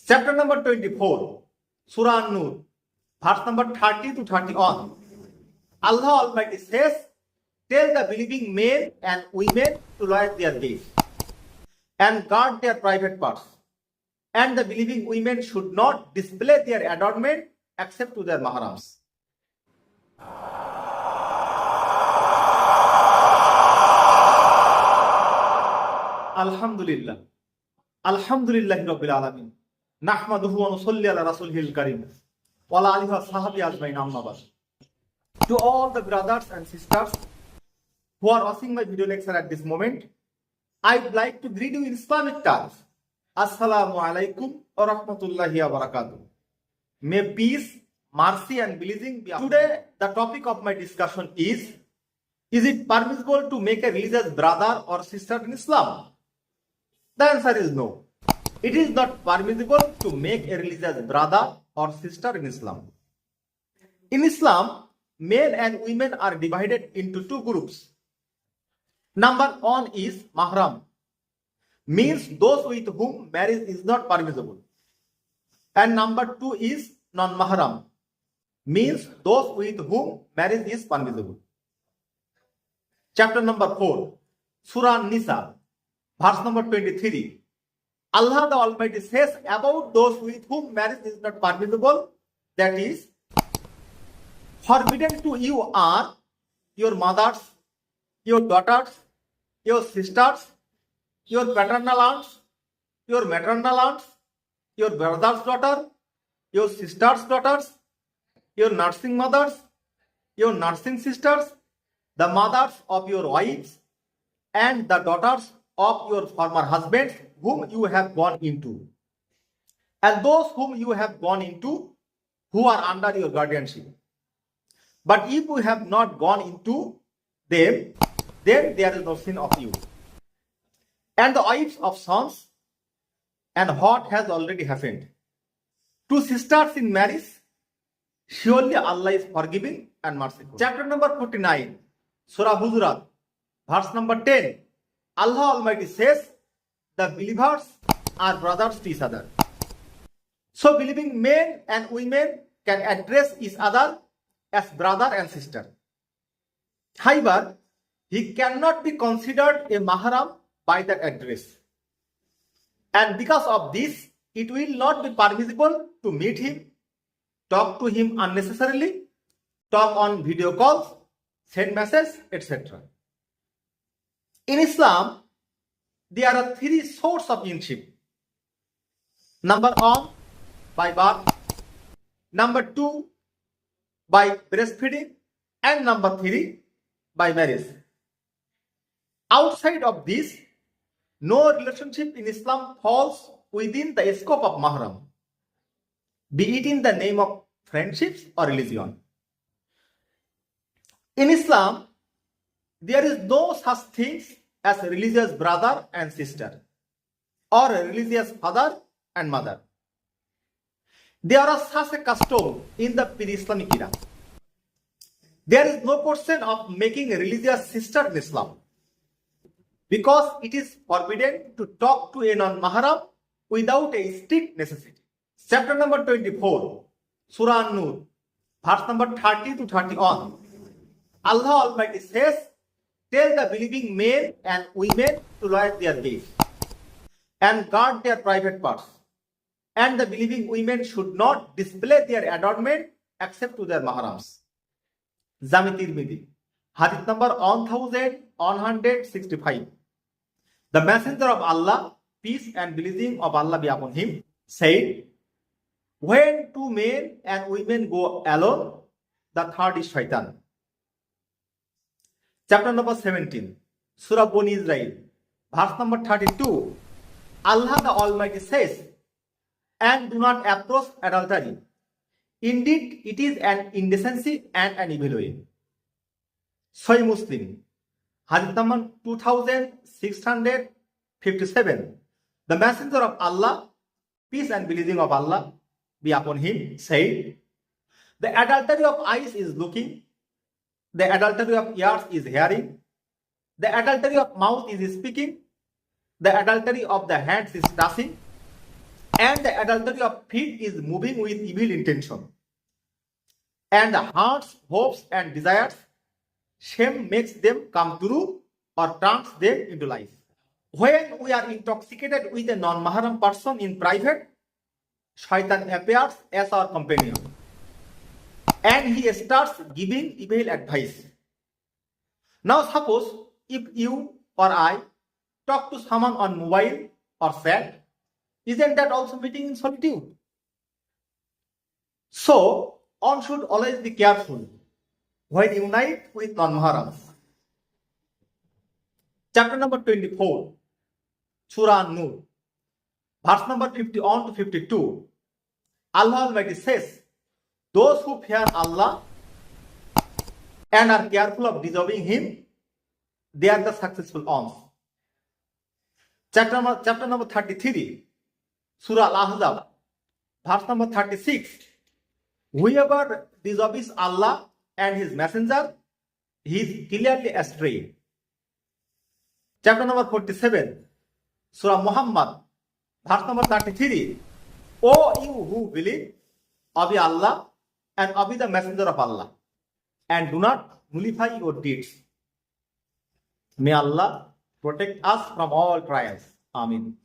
Chapter number 24, Surah An-Nur, verse number 30 to 31. Allah Almighty says, "Tell the believing men and women to lower their gaze and guard their private parts, and the believing women should not display their adornment except to their mahrams." Alhamdulillah. Alhamdulillahi Rabbil Alamin. Nahmaduhu wa nusalli ala rasulihil karim. Wa ala alihi wa sahbihi ajmain, amma ba'd. To all the brothers and sisters who are watching my video lecture at this moment, I'd like to greet you in Islamic terms. Assalamu alaikum wa rahmatullahi wa barakatuh. May peace, mercy and blessing be upon you. Today, the topic of my discussion is it permissible to make a religious brother or sister in Islam? The answer is no. It is not permissible to make a religious brother or sister in Islam. In Islam, men and women are divided into two groups. Number one is mahram, means those with whom marriage is not permissible. And number two is non-mahram, means those with whom marriage is permissible. Chapter number 4, Surah An-Nisa, verse number 23. Allah the Almighty says about those with whom marriage is not permissible, that is, forbidden to you are your mothers, your daughters, your sisters, your paternal aunts, your maternal aunts, your brother's daughter, your sister's daughters, your nursing mothers, your nursing sisters, the mothers of your wives, and the daughters of your former husbands whom you have gone into, and those whom you have gone into who are under your guardianship. But if you have not gone into them, then there is no sin of you. And the wives of sons, and what has already happened. To sisters in marriage, surely Allah is forgiving and merciful. Chapter number 49, Surah Hujurat, verse number 10. Allah Almighty says, the believers are brothers to each other. So believing men and women can address each other as brother and sister. However, he cannot be considered a mahram by that address. And because of this, it will not be permissible to meet him, talk to him unnecessarily, talk on video calls, send messages, etc. In Islam, there are three sorts of kinship. Number one, by birth. Number two, by breastfeeding. And number three, by marriage. Outside of this, no relationship in Islam falls within the scope of mahram, be it in the name of friendships or religion. In Islam, there is no such things as a religious brother and sister, or a religious father and mother. There are such a custom in the pre-Islamic era. There is no portion of making a religious sister in Islam, because it is forbidden to talk to a non-mahram without a strict necessity. Chapter number 24, Surah An-Nur, verse number 30 to 31. Allah Almighty says, "Tell the believing men and women to lower their gaze and guard their private parts, and the believing women should not display their adornment except to their mahrams." Jami Tirmidhi, Hadith number 1165. The Messenger of Allah, peace and blessing of Allah be upon him, said, "When two men and women go alone, the third is shaitan." Chapter number 17, Surah Bani Israel, verse number 32. Allah the Almighty says, "And do not approach adultery. Indeed, it is an indecency and an evil way." Sahih Muslim, Hadith number 2657. The Messenger of Allah, peace and blessing of Allah be upon him, said, "The adultery of eyes is looking, the adultery of ears is hearing, the adultery of mouth is speaking, the adultery of the hands is touching, And the adultery of feet is moving with evil intention. And the heart's hopes and desires, shame makes them come true or turns them into life. When we are intoxicated with a non-mahram person in private, Shaitan appears as our companion. And he starts giving evil advice. Now suppose if you or I talk to someone on mobile or chat, isn't that also meeting in solitude? So, one should always be careful when unite with non-mahrams. Chapter number 24, Surah An-Nur, verse number 51 to 52. Allah Almighty says, those who fear Allah and are careful of disobeying Him, they are the successful ones. Chapter number 33, Surah Al-Ahzab, verse number 36. Whoever disobeys Allah and His Messenger, he is clearly astray. Chapter number 47, Surah Muhammad, verse number 33. O you who believe, obey Allah and obey the Messenger of Allah, and do not nullify your deeds. May Allah protect us from all trials. Amin.